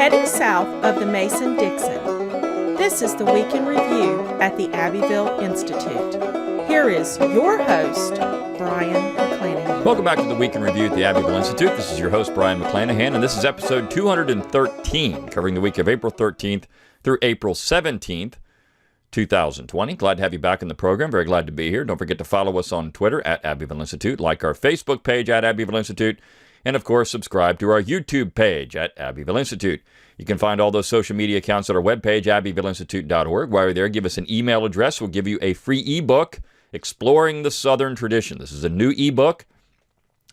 heading south of the Mason-Dixon. This is the Week in Review at the Abbeville Institute. Here is your host, Brian McClanahan. Welcome back to the Week in Review at the Abbeville Institute. This is your host, Brian McClanahan, and this is episode 213, covering the week of April 13th through April 17th, 2020. Glad to have you back in the program. Very glad to be here. Don't forget to follow us on Twitter at Abbeville Institute, like our Facebook page at Abbeville Institute, and of course, subscribe to our YouTube page at Abbeville Institute. You can find all those social media accounts at our webpage, abbevilleinstitute.org. While you're there, give us an email address. We'll give you a free ebook, Exploring the Southern Tradition. This is a new ebook.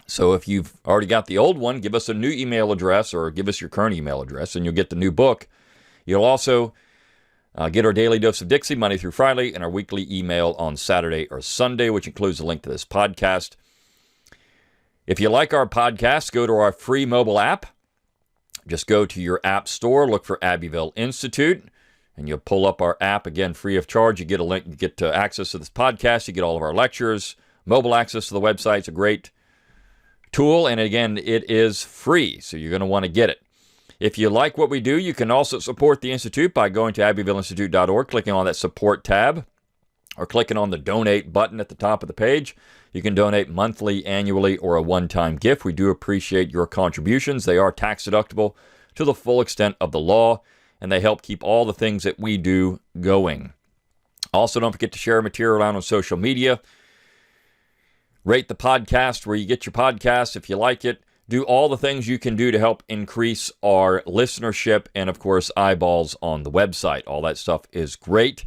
So if you've already got the old one, give us a new email address or give us your current email address, and you'll get the new book. You'll also get our Daily Dose of Dixie Monday through Friday and our weekly email on Saturday or Sunday, which includes a link to this podcast. If you like our podcast, go to our free mobile app. Just go to your app store, look for Abbeville Institute, and you'll pull up our app, again, free of charge. You get a link, you get access to this podcast, you get all of our lectures, mobile access to the website. It's a great tool, and again, it is free, so you're going to want to get it. If you like what we do, you can also support the Institute by going to abbevilleinstitute.org, clicking on that support tab, or clicking on the donate button at the top of the page. You can donate monthly, annually, or a one-time gift. We do appreciate your contributions. They are tax deductible to the full extent of the law, and they help keep all the things that we do going. Also, don't forget to share material around on social media. Rate the podcast where you get your podcast if you like it. Do all the things you can do to help increase our listenership and, of course, eyeballs on the website. All that stuff is great.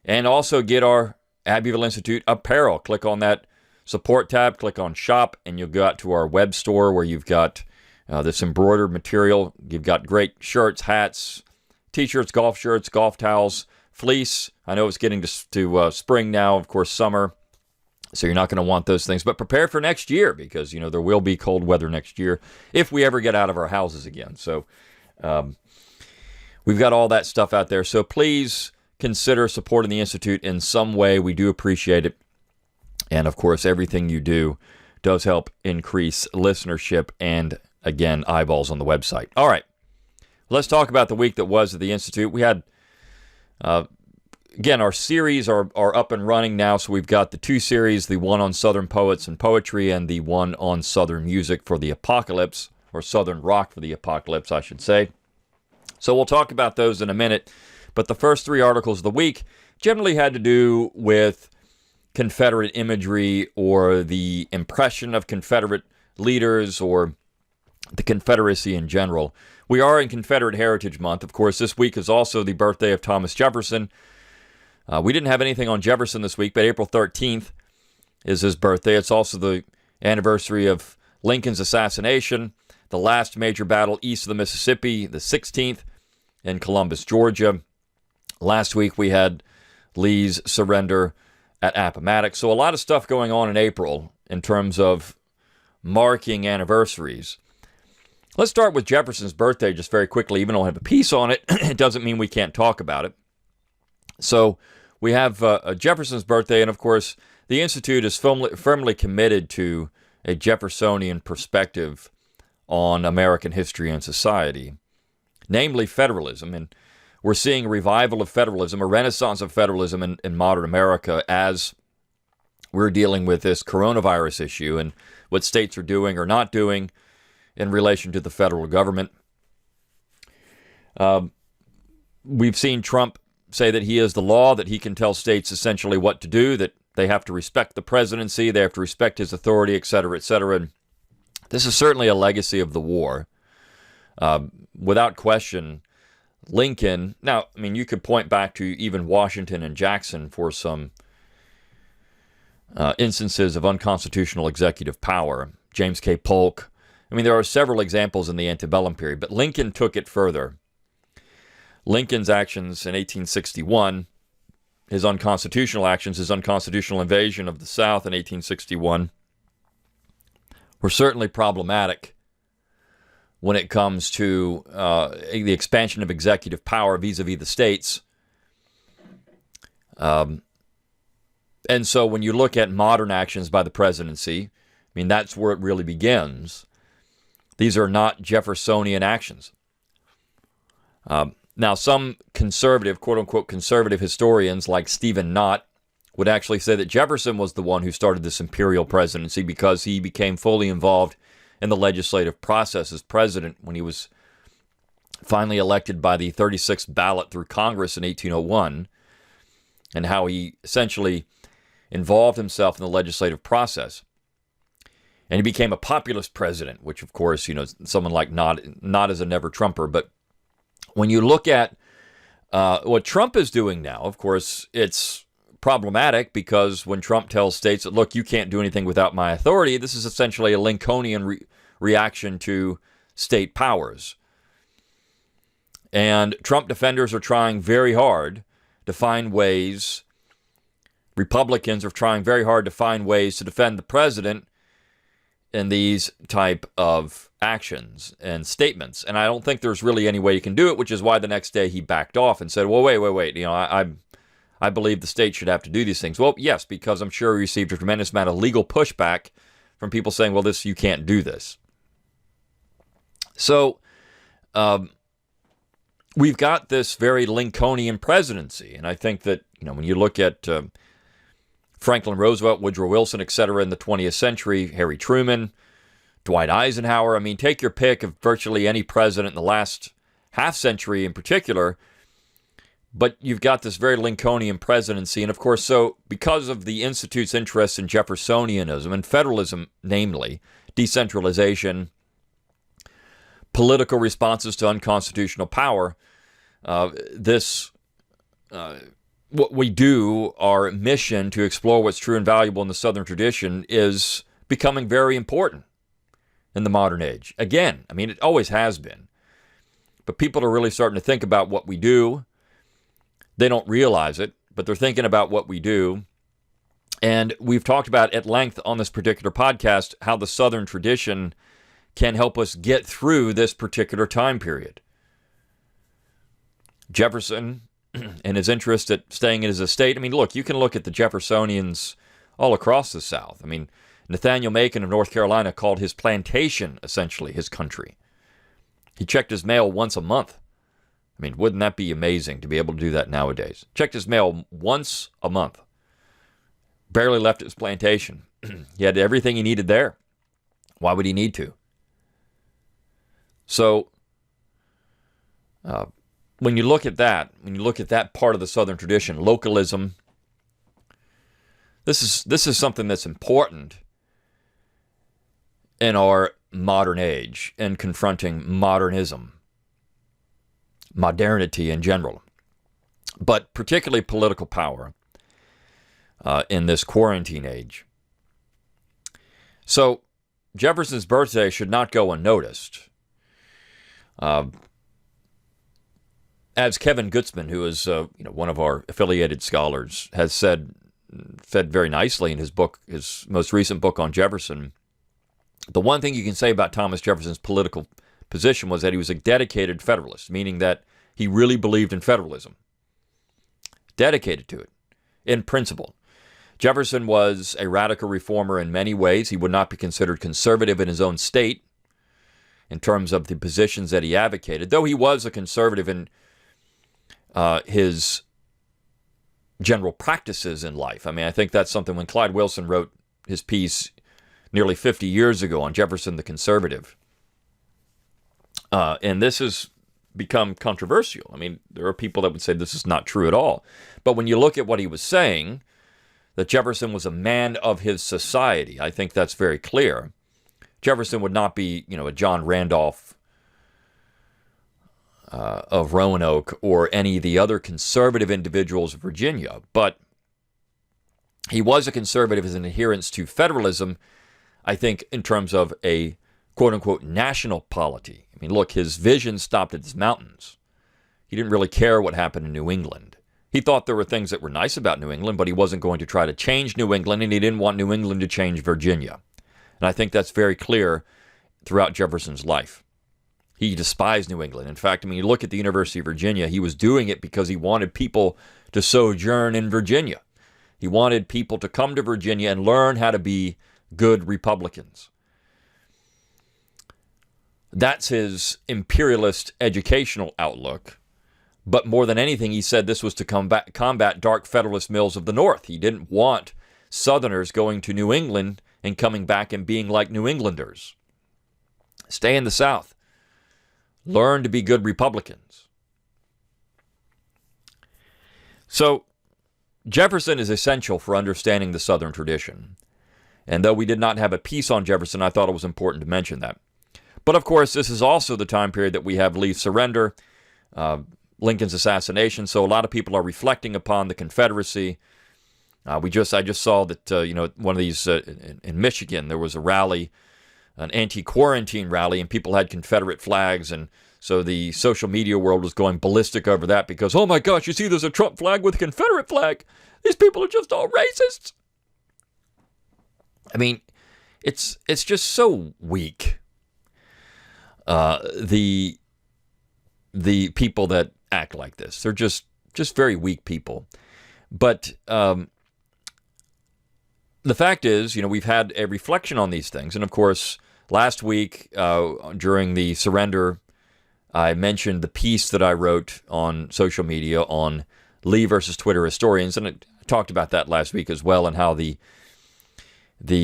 And also get our Abbeville Institute apparel. Click on that support tab, click on shop, and you'll go out to our web store where you've got this embroidered material. You've got great shirts, hats, t-shirts, golf towels, fleece. I know it's getting to spring now, of course, summer. So you're not going to want those things. But prepare for next year because, there will be cold weather next year if we ever get out of our houses again. So we've got all that stuff out there. So please consider supporting the Institute in some way. We do appreciate it. And, of course, everything you do does help increase listenership and, again, eyeballs on the website. All right. Let's talk about the week that was at the Institute. We had... Again, our series are up and running now, so we've got the two series, the one on Southern poets and poetry and the one on Southern music for the apocalypse, or Southern rock for the apocalypse, I should say. So we'll talk about those in a minute, but the first three articles of the week generally had to do with Confederate imagery or the impression of Confederate leaders or the Confederacy in general. We are in Confederate Heritage Month. Of course, this week is also the birthday of Thomas Jefferson. We didn't have anything on Jefferson this week, but April 13th is his birthday. It's also the anniversary of Lincoln's assassination, the last major battle east of the Mississippi, the 16th in Columbus, Georgia. Last week we had Lee's surrender at Appomattox. So a lot of stuff going on in April in terms of marking anniversaries. Let's start with Jefferson's birthday just very quickly. Even though I have a piece on it, it doesn't mean we can't talk about it. So we have Jefferson's birthday, and of course, the Institute is firmly committed to a Jeffersonian perspective on American history and society, namely federalism. And we're seeing a revival of federalism, a renaissance of federalism in modern America as we're dealing with this coronavirus issue and what states are doing or not doing in relation to the federal government. We've seen Trump say that he is the law, that he can tell states essentially what to do, that they have to respect the presidency, they have to respect his authority, et cetera, et cetera. And this is certainly a legacy of the war. Without question, Lincoln, now, I mean, you could point back to even Washington and Jackson for some instances of unconstitutional executive power. James K. Polk. I mean, there are several examples in the antebellum period, but Lincoln took it further. Lincoln's actions in 1861, his unconstitutional actions, his unconstitutional invasion of the South in 1861, were certainly problematic when it comes to the expansion of executive power vis-a-vis the states. And so when you look at modern actions by the presidency, I mean, that's where it really begins. These are not Jeffersonian actions. Now, some conservative, quote-unquote conservative historians like Stephen Knott would actually say that Jefferson was the one who started this imperial presidency because he became fully involved in the legislative process as president when he was finally elected by the 36th ballot through Congress in 1801, and how he essentially involved himself in the legislative process. And he became a populist president, which, of course, someone like Knott is a never-Trumper. But when you look at what Trump is doing now, of course, it's problematic because when Trump tells states that, look, you can't do anything without my authority, this is essentially a Lincolnian reaction to state powers. And Trump defenders are trying very hard to find ways, Republicans are trying very hard to find ways to defend the president in these type of actions and statements. And I don't think there's really any way you can do it, which is why the next day he backed off and said, well, wait. I believe the state should have to do these things. Well, yes, because I'm sure he received a tremendous amount of legal pushback from people saying, well, you can't do this. So we've got this very Lincolnian presidency. And I think that, when you look at Franklin Roosevelt, Woodrow Wilson, et cetera, in the 20th century, Harry Truman, Dwight Eisenhower, take your pick of virtually any president in the last half century in particular, but you've got this very Lincolnian presidency. And of course, so because of the Institute's interest in Jeffersonianism and federalism, namely decentralization, political responses to unconstitutional power, what we do, our mission to explore what's true and valuable in the Southern tradition, is becoming very important in the modern age. Again, it always has been. But people are really starting to think about what we do. They don't realize it, but they're thinking about what we do. And we've talked about at length on this particular podcast how the Southern tradition can help us get through this particular time period. Jefferson and his interest at staying in his estate. Look, you can look at the Jeffersonians all across the South. Nathaniel Macon of North Carolina called his plantation essentially his country. He checked his mail once a month. Wouldn't that be amazing to be able to do that nowadays? Checked his mail once a month. Barely left his plantation. He had everything he needed there. Why would he need to? So, when you look at that part of the Southern tradition, localism, this is something that's important in our modern age and confronting modernism, modernity in general, but particularly political power in this quarantine age. So Jefferson's birthday should not go unnoticed. As Kevin Gutzman, who is one of our affiliated scholars, has said very nicely in his book, his most recent book on Jefferson, the one thing you can say about Thomas Jefferson's political position was that he was a dedicated Federalist, meaning that he really believed in federalism, dedicated to it, in principle. Jefferson was a radical reformer in many ways. He would not be considered conservative in his own state in terms of the positions that he advocated, though he was a conservative in his general practices in life. I think that's something when Clyde Wilson wrote his piece nearly 50 years ago on Jefferson the Conservative. And this has become controversial. There are people that would say this is not true at all. But when you look at what he was saying, that Jefferson was a man of his society, I think that's very clear. Jefferson would not be, a John Randolph of Roanoke or any of the other conservative individuals of Virginia, but he was a conservative as an adherence to federalism, I think, in terms of a quote-unquote national polity. Look, his vision stopped at his mountains. He didn't really care what happened in New England. He thought there were things that were nice about New England, but he wasn't going to try to change New England, and he didn't want New England to change Virginia. And I think that's very clear throughout Jefferson's life. He despised New England. In fact, you look at the University of Virginia, he was doing it because he wanted people to sojourn in Virginia. He wanted people to come to Virginia and learn how to be good Republicans. That's his imperialist educational outlook. But more than anything, he said this was to combat dark Federalist mills of the North. He didn't want Southerners going to New England and coming back and being like New Englanders. Stay in the South. Learn to be good Republicans. So, Jefferson is essential for understanding the Southern tradition. And though we did not have a piece on Jefferson, I thought it was important to mention that. But of course, this is also the time period that we have Lee's surrender, Lincoln's assassination. So a lot of people are reflecting upon the Confederacy. I just saw that one of these in Michigan, there was a rally, an anti-quarantine rally, and people had Confederate flags, and so the social media world was going ballistic over that because, oh my gosh, you see, there's a Trump flag with a Confederate flag. These people are just all racists. I mean, it's just so weak. The people that act like this, they're just very weak people. But the fact is, we've had a reflection on these things. And of course, last week during the surrender, I mentioned the piece that I wrote on social media on Lee versus Twitter historians. And I talked about that last week as well, and how the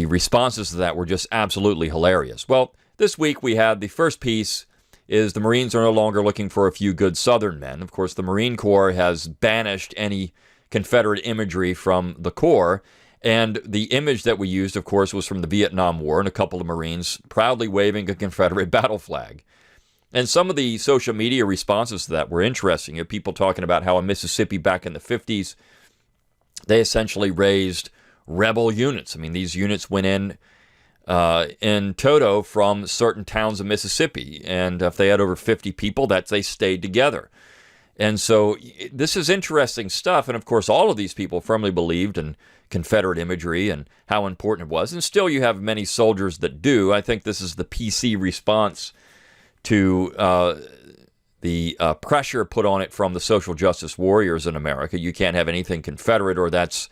responses to that were just absolutely hilarious. Well, this week we had the first piece is the Marines are no longer looking for a few good Southern men. Of course, the Marine Corps has banished any Confederate imagery from the Corps. And the image that we used, of course, was from the Vietnam War and a couple of Marines proudly waving a Confederate battle flag. And some of the social media responses to that were interesting. People talking about how in Mississippi back in the 50s, they essentially raised rebel units. I mean, these units went in toto from certain towns of Mississippi. And if they had over 50 people, they stayed together. And so this is interesting stuff. And of course, all of these people firmly believed in Confederate imagery and how important it was. And still you have many soldiers that do. I think this is the PC response to the pressure put on it from the social justice warriors in America. You can't have anything Confederate, or that's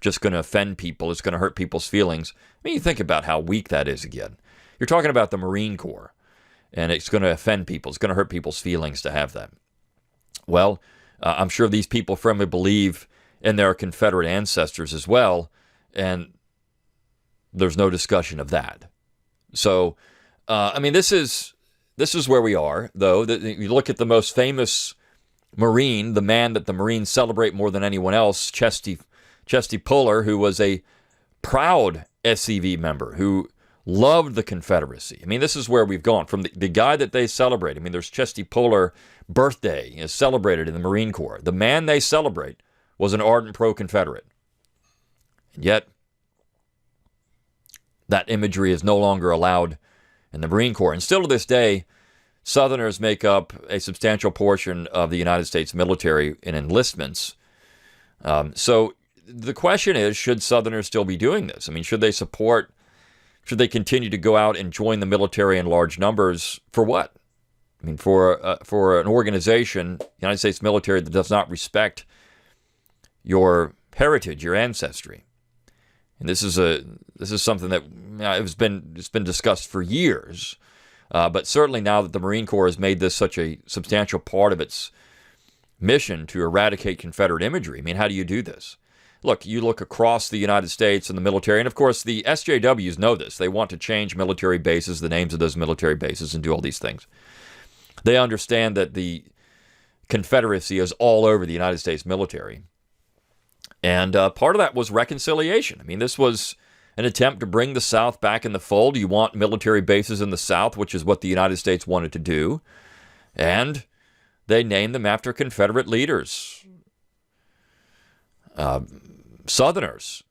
just going to offend people. It's going to hurt people's feelings. I mean, you think about how weak that is again. You're talking about the Marine Corps, and it's going to offend people. It's going to hurt people's feelings to have that. Well, I'm sure these people firmly believe in their Confederate ancestors as well, and there's no discussion of that. So, I mean, this is where we are, though. You look at the most famous Marine, the man that the Marines celebrate more than anyone else, Chesty Puller, who was a proud SCV member who loved the Confederacy. I mean, this is where we've gone from the guy that they celebrate. I mean, there's Chesty Puller birthday is celebrated in the Marine Corps. The man they celebrate was an ardent pro-Confederate. And yet, that imagery is no longer allowed in the Marine Corps. And still to this day, Southerners make up a substantial portion of the United States military in enlistments. So the question is, should Southerners still be doing this? I mean, should they continue to go out and join the military in large numbers for what? I mean, for an organization, the United States military, that does not respect your heritage, your ancestry. And this is something that it's been discussed for years. But certainly now that the Marine Corps has made this such a substantial part of its mission to eradicate Confederate imagery, I mean, how do you do this? Look, you look across the United States and the military, and of course the SJWs know this. They want to change military bases, the names of those military bases, and do all these things. They understand that the Confederacy is all over the United States military. And part of that was reconciliation. I mean, this was an attempt to bring the South back in the fold. You want military bases in the South, which is what the United States wanted to do. And they named them after Confederate leaders. Southerners,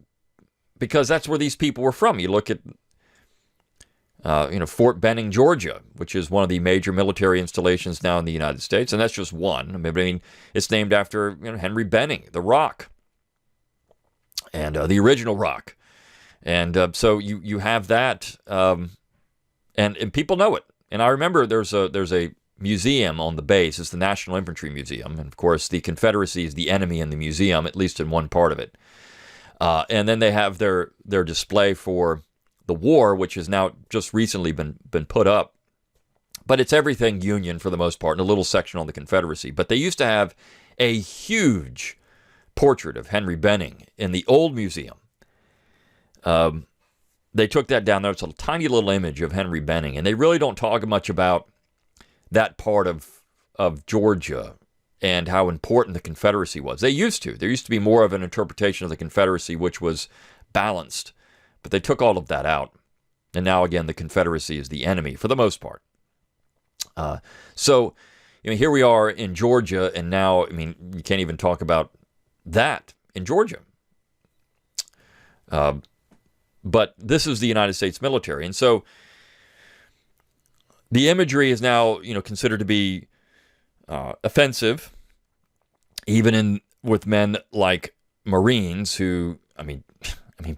because that's where these people were from. You look at, Fort Benning, Georgia, which is one of the major military installations now in the United States, and that's just one. I mean, it's named after Henry Benning, the Rock, and the original Rock, and so you have that, and people know it. And I remember there's a museum on the base. It's the National Infantry Museum, and of course the Confederacy is the enemy in the museum, at least in one part of it. And then they have their display for the war, which has now just recently been put up but it's everything Union for the most part, and a little section on the Confederacy. But they used to have a huge portrait of Henry Benning in the old museum. They took that down there. It's a tiny little image of Henry Benning, and they really don't talk much about that part of Georgia and how important the Confederacy was. They used to. There used to be more of an interpretation of the Confederacy which was balanced, but they took all of that out. And now, again, the Confederacy is the enemy for the most part. So, here we are in Georgia, and now, you can't even talk about that in Georgia. But this is the United States military. And so the imagery is now, considered to be offensive, even with men like Marines who,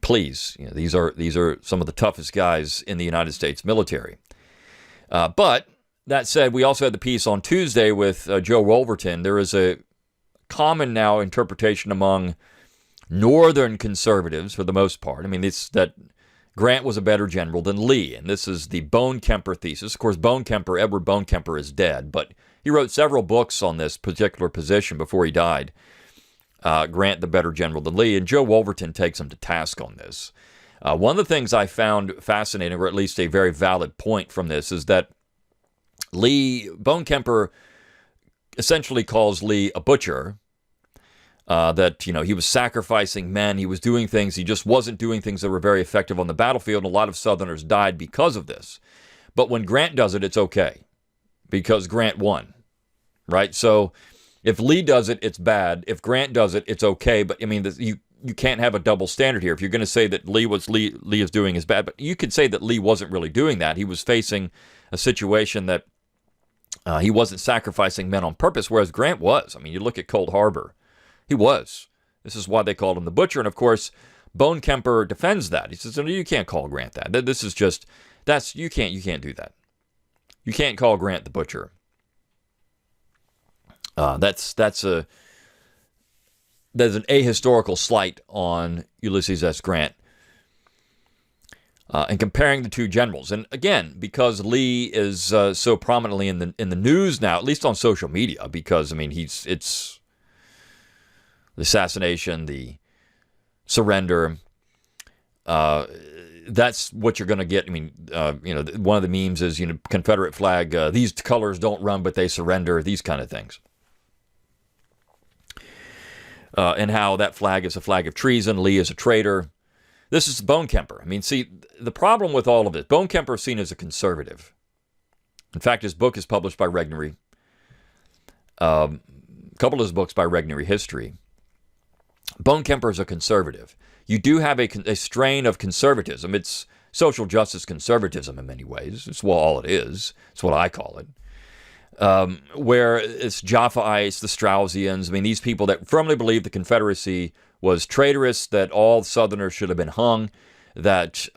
please, these are some of the toughest guys in the United States military. But that said, we also had the piece on Tuesday with Joe Wolverton. There is a common now interpretation among Northern conservatives, for the most part. It's that Grant was a better general than Lee, and this is the Bone Kemper thesis. Of course, Edward Bone Kemper is dead, but he wrote several books on this particular position before he died. Grant, the better general than Lee, and Joe Wolverton takes him to task on this. One of the things I found fascinating, or at least a very valid point from this, is that Bone Kemper essentially calls Lee a butcher, that, he was sacrificing men, he was doing things, he just wasn't doing things that were very effective on the battlefield, and a lot of Southerners died because of this. But when Grant does it, it's okay, because Grant won, right? So if Lee does it, it's bad. If Grant does it, it's okay. But, you can't have a double standard here. If you're going to say that Lee is doing is bad, but you could say that Lee wasn't really doing that. He was facing a situation that he wasn't sacrificing men on purpose, whereas Grant was. You look at Cold Harbor. He was. This is why they called him the butcher. And of course, Bone Kemper defends that. He says, no, you can't call Grant that. This is just, you can't do that. You can't call Grant the butcher. There's an ahistorical slight on Ulysses S. Grant. And comparing the two generals. And again, because Lee is so prominently in the news now, at least on social media, because, it's the assassination, the surrender, that's what you're going to get. One of the memes is, Confederate flag, these colors don't run, but they surrender, these kind of things. And how that flag is a flag of treason, Lee is a traitor. This is Bone Kemper. See, the problem with all of it, Bone Kemper is seen as a conservative. In fact, his book is published by Regnery. A couple of his books by Regnery History. Bone Kemper is a conservative. You do have a strain of conservatism. It's social justice conservatism in many ways. It's all it is. It's what I call it. Where it's Jaffaites, the Straussians, these people that firmly believe the Confederacy was traitorous, that all Southerners should have been hung, that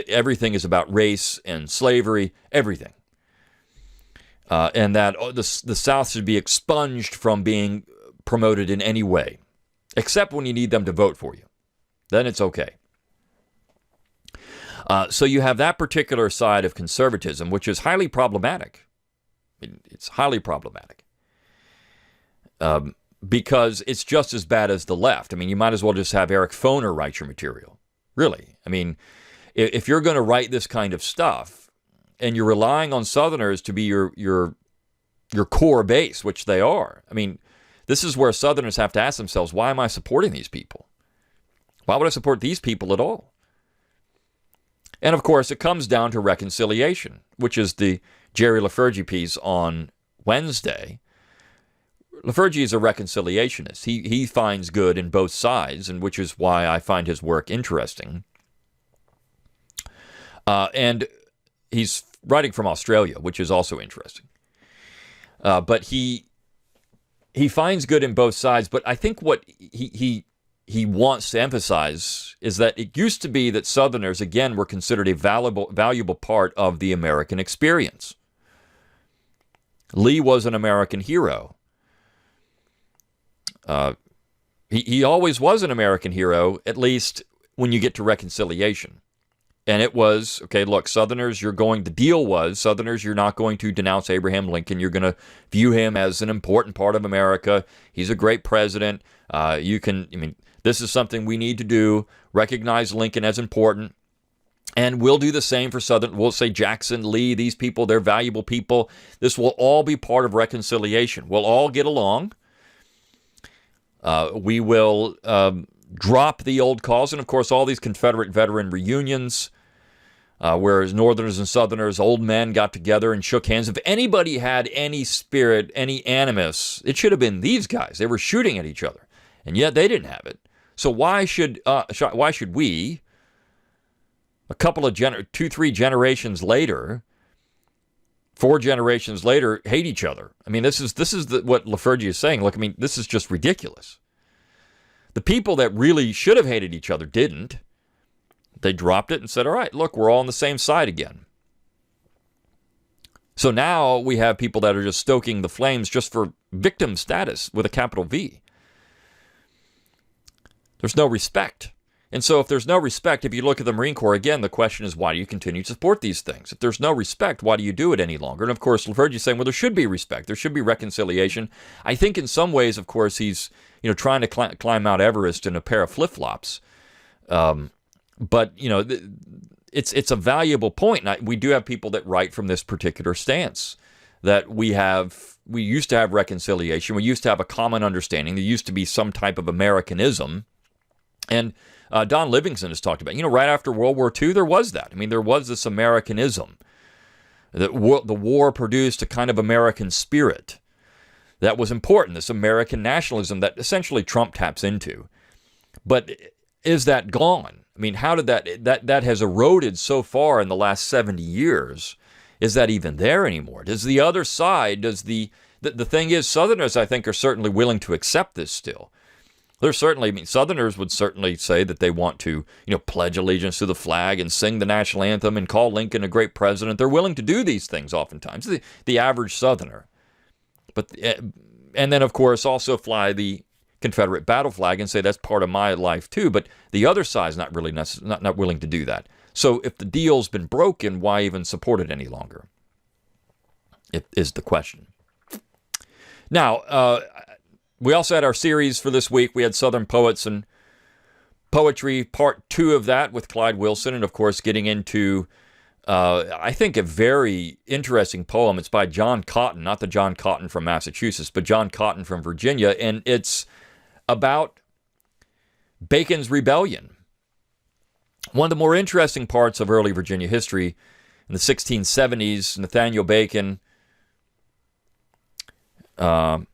everything is about race and slavery, everything. And that the South should be expunged from being promoted in any way, except when you need them to vote for you. Then it's okay. So you have that particular side of conservatism, which is highly problematic. It's highly problematic. Because it's just as bad as the left. You might as well just have Eric Foner write your material. Really. If you're going to write this kind of stuff, and you're relying on Southerners to be your core base, which they are. This is where Southerners have to ask themselves, why am I supporting these people? Why would I support these people at all? And of course, it comes down to reconciliation, which is the Jerry Lafergie piece on Wednesday. Lafergie is a reconciliationist. He finds good in both sides, and which is why I find his work interesting. And he's writing from Australia, which is also interesting. But he finds good in both sides. But I think what he wants to emphasize is that it used to be that Southerners, again, were considered a valuable part of the American experience. Lee was an American hero. He always was an American hero, at least when you get to reconciliation. And it was, okay, look, Southerners, the deal was, Southerners, you're not going to denounce Abraham Lincoln. You're going to view him as an important part of America. He's a great president. This is something we need to do, recognize Lincoln as important. And we'll do the same for Southern. We'll say Jackson, Lee, these people, they're valuable people. This will all be part of reconciliation. We'll all get along. We will drop the old cause. And, of course, all these Confederate veteran reunions, whereas Northerners and Southerners, old men got together and shook hands. If anybody had any spirit, any animus, it should have been these guys. They were shooting at each other, and yet they didn't have it. So why should we, a couple of 2-3 generations later, 4 generations later, hate each other? I mean, this is what Lafergie is saying. Look, I mean, this is just ridiculous. The people that really should have hated each other didn't. They dropped it and said, all right, look, we're all on the same side again. So now we have people that are just stoking the flames just for victim status with a capital V. There's no respect. And so if there's no respect, if you look at the Marine Corps, again, the question is, why do you continue to support these things? If there's no respect, why do you do it any longer? And of course, Lafergie is saying, well, there should be respect. There should be reconciliation. I think in some ways, of course, he's trying to climb Mount Everest in a pair of flip-flops. But, it's a valuable point. And we do have people that write from this particular stance, that we used to have reconciliation. We used to have a common understanding. There used to be some type of Americanism. And Don Livingston has talked about, right after World War II, there was that. I mean, there was this Americanism. The war produced a kind of American spirit that was important, this American nationalism that essentially Trump taps into. But is that gone? I mean, how did that has eroded so far in the last 70 years? Is that even there anymore? Does the other side, the thing is, Southerners, I think, are certainly willing to accept this still. Southerners would certainly say that they want to, pledge allegiance to the flag and sing the national anthem and call Lincoln a great president. They're willing to do these things oftentimes, the average Southerner. And then, of course, also fly the Confederate battle flag and say that's part of my life too. But the other side's not really not willing to do that. So if the deal's been broken, why even support it any longer? It is the question. Now, we also had our series for this week. We had Southern Poets and Poetry, part 2 of that with Clyde Wilson, and of course getting into, I think, a very interesting poem. It's by John Cotton, not the John Cotton from Massachusetts, but John Cotton from Virginia, and it's about Bacon's Rebellion. One of the more interesting parts of early Virginia history in the 1670s, Nathaniel Bacon led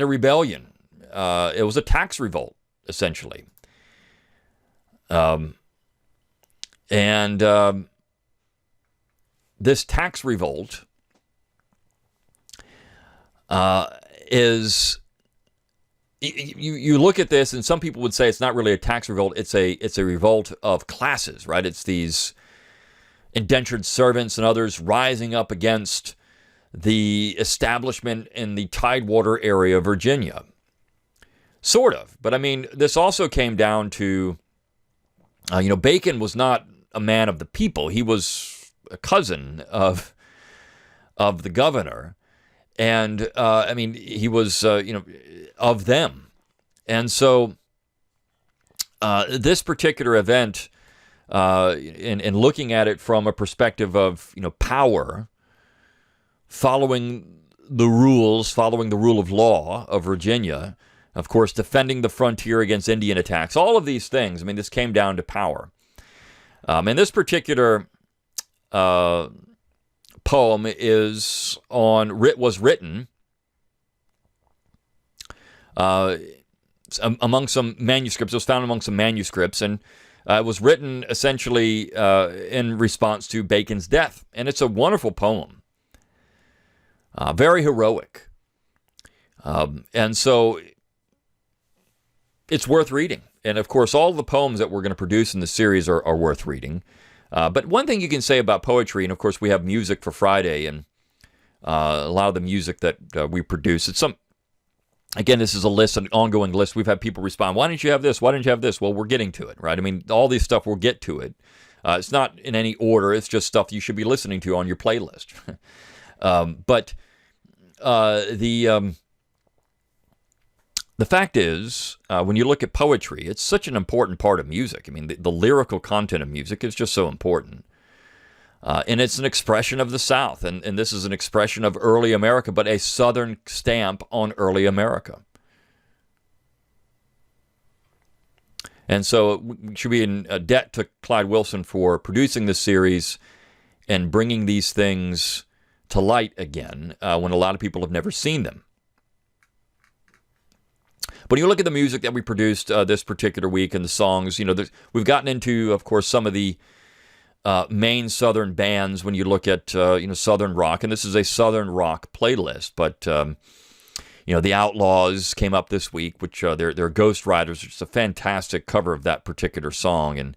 a rebellion. It was a tax revolt, essentially. This tax revolt is... You look at this, and some people would say it's not really a tax revolt. It's a revolt of classes, right? It's these indentured servants and others rising up against the establishment in the Tidewater area of Virginia. Sort of. But I mean, this also came down to, Bacon was not a man of the people. He was a cousin of the governor. And, he was, of them. And so this particular event, in looking at it from a perspective of, power, following the rule of law of Virginia, of course, defending the frontier against Indian attacks, all of these things, this came down to power. And this particular poem was written among some manuscripts. It was found among some manuscripts, and it was written essentially in response to Bacon's death. And it's a wonderful poem. Very heroic. And so it's worth reading. And of course, all the poems that we're going to produce in the series are worth reading. But one thing you can say about poetry, and of course we have music for Friday, and a lot of the music that we produce, Again, this is a list, an ongoing list. We've had people respond, why didn't you have this? Why didn't you have this? Well, we're getting to it, right? I mean, all these stuff, we'll get to it. It's not in any order. It's just stuff you should be listening to on your playlist. But the fact is, when you look at poetry, it's such an important part of music. I mean, the lyrical content of music is just so important. And it's an expression of the South, and this is an expression of early America, but a Southern stamp on early America. And so we should be in debt to Clyde Wilson for producing this series and bringing these things to light again when a lot of people have never seen them. But when you look at the music that we produced this particular week and the songs, we've gotten into, of course, some of the main Southern bands when you look at Southern rock, and this is a Southern rock playlist. But the Outlaws came up this week, which they're Ghost Riders, which is a fantastic cover of that particular song. And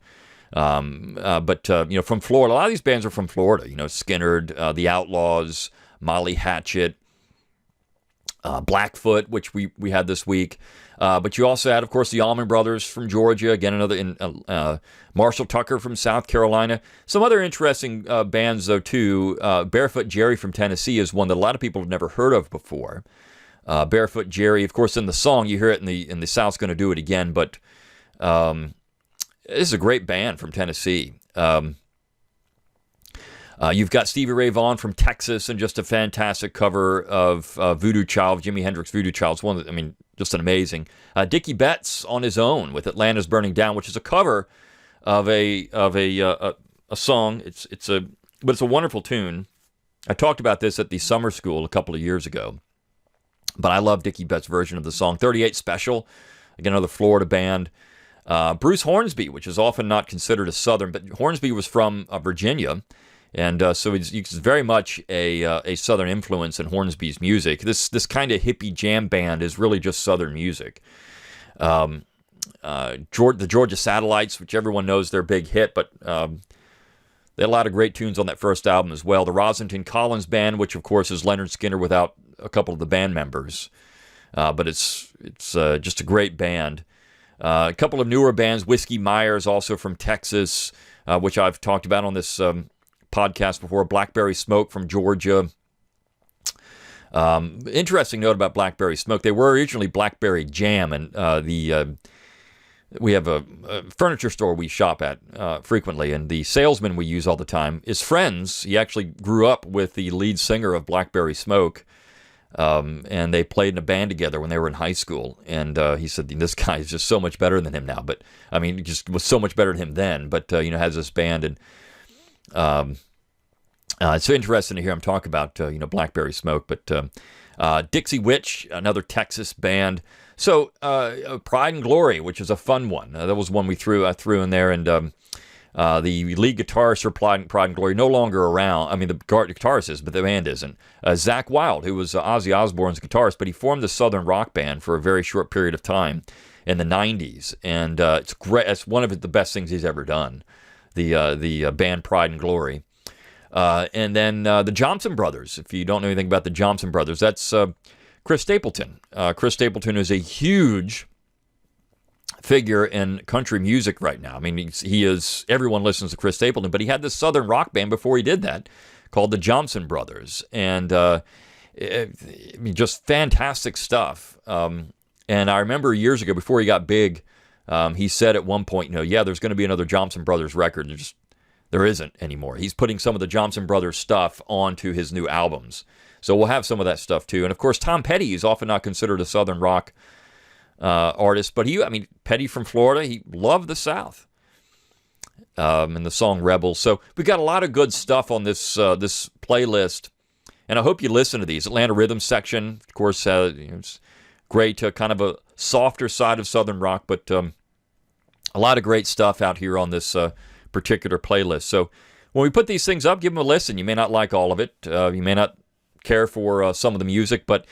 but from Florida, a lot of these bands are from Florida. Skinnerd, the Outlaws, Molly Hatchet, Blackfoot, which we had this week. But you also had, of course, the Allman Brothers from Georgia. Again, another Marshall Tucker from South Carolina. Some other interesting bands, though, too. Barefoot Jerry from Tennessee is one that a lot of people have never heard of before. Barefoot Jerry, of course, in the song, you hear it in the South's Gonna Do It Again. But this is a great band from Tennessee. You've got Stevie Ray Vaughan from Texas, and just a fantastic cover of Voodoo Child, Jimi Hendrix Voodoo Child. Just an amazing. Dickie Betts on his own with Atlanta's Burning Down, which is a cover of a song. But it's a wonderful tune. I talked about this at the summer school a couple of years ago, but I love Dickie Betts' version of the song. 38 Special, again, another Florida band. Bruce Hornsby, which is often not considered a Southern, but Hornsby was from Virginia. And so it's very much a Southern influence in Hornsby's music. This kind of hippie jam band is really just Southern music. The Georgia Satellites, which everyone knows their big hit, but they had a lot of great tunes on that first album as well. The Rossington Collins Band, which of course is Leonard Skinner without a couple of the band members, but it's just a great band. A couple of newer bands, Whiskey Myers, also from Texas, which I've talked about on this podcast before. Blackberry Smoke from Georgia. Interesting note about Blackberry Smoke. They were originally Blackberry Jam, and we have a furniture store we shop at frequently, and the salesman we use all the time is friends. He actually grew up with the lead singer of Blackberry Smoke, and they played in a band together when they were in high school. And he said, this guy is just so much better than him now. But I mean, he just was so much better than him then. But has this band, and it's so interesting to hear him talk about Blackberry Smoke. But Dixie Witch, another Texas band. So Pride and Glory, which is a fun one. That was one we threw in there, and the lead guitarist for Pride and Glory no longer around. I mean, the guitarist is, but the band isn't. Zakk Wylde, who was Ozzy Osbourne's guitarist, but he formed the Southern rock band for a very short period of time in the 90s, and it's great. It's one of the best things he's ever done. The band Pride and Glory. And then the Johnson Brothers. If you don't know anything about the Johnson Brothers, that's Chris Stapleton. Chris Stapleton is a huge figure in country music right now. I mean, he is. Everyone listens to Chris Stapleton, but he had this Southern rock band before he did that called the Johnson Brothers, and just fantastic stuff. And I remember years ago, before he got big, he said at one point, there's going to be another Johnson Brothers record. There isn't anymore. He's putting some of the Johnson Brothers stuff onto his new albums. So we'll have some of that stuff too. And of course, Tom Petty is often not considered a Southern rock artist, but Petty from Florida, he loved the South. And the song Rebel. So we've got a lot of good stuff on this playlist. And I hope you listen to these. Atlanta Rhythm section, of course, it's great, kind of a softer side of Southern rock, but a lot of great stuff out here on this particular playlist. So when we put these things up, give them a listen. You may not like all of it. You may not care for some of the music, but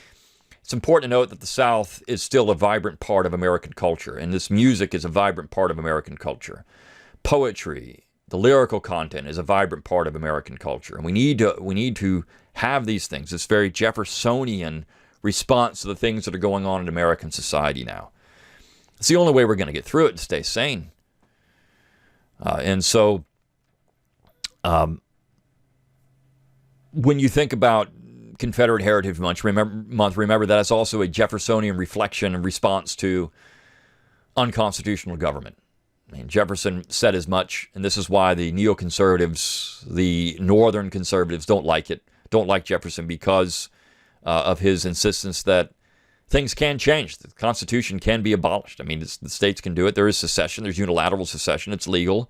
it's important to note that the South is still a vibrant part of American culture, and this music is a vibrant part of American culture. Poetry, the lyrical content is a vibrant part of American culture, and we need to have these things. This very Jeffersonian response to the things that are going on in American society now. It's the only way we're going to get through it and stay sane. And so when you think about Confederate Heritage Month, remember that it's also a Jeffersonian reflection and response to unconstitutional government. I mean, Jefferson said as much, and this is why the neoconservatives, the northern conservatives, don't like Jefferson, because of his insistence that things can change. The Constitution can be abolished. I mean, the states can do it. There is secession. There's unilateral secession. It's legal.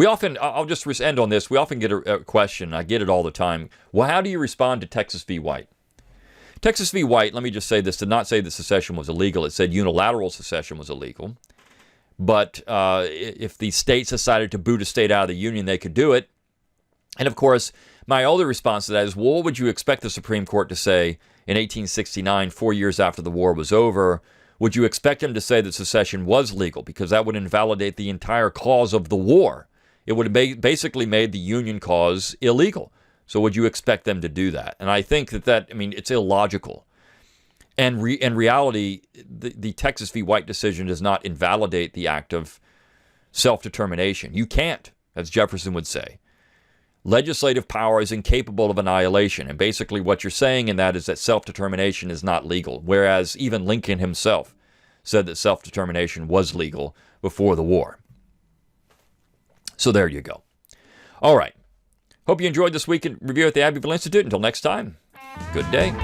I'll just end on this. We often get a question. I get it all the time. Well, how do you respond to Texas v. White? Texas v. White, let me just say this, did not say that secession was illegal. It said unilateral secession was illegal. But if the states decided to boot a state out of the Union, they could do it. And of course, my other response to that is, well, what would you expect the Supreme Court to say in 1869, 4 years after the war was over? Would you expect them to say that secession was legal? Because that would invalidate the entire cause of the war. It would have basically made the Union cause illegal. So would you expect them to do that? And I think it's illogical. And in reality, the Texas v. White decision does not invalidate the act of self-determination. You can't, as Jefferson would say. Legislative power is incapable of annihilation. And basically what you're saying in that is that self-determination is not legal, whereas even Lincoln himself said that self-determination was legal before the war. So there you go. All right. Hope you enjoyed this week in review at the Abbeville Institute. Until next time, good day.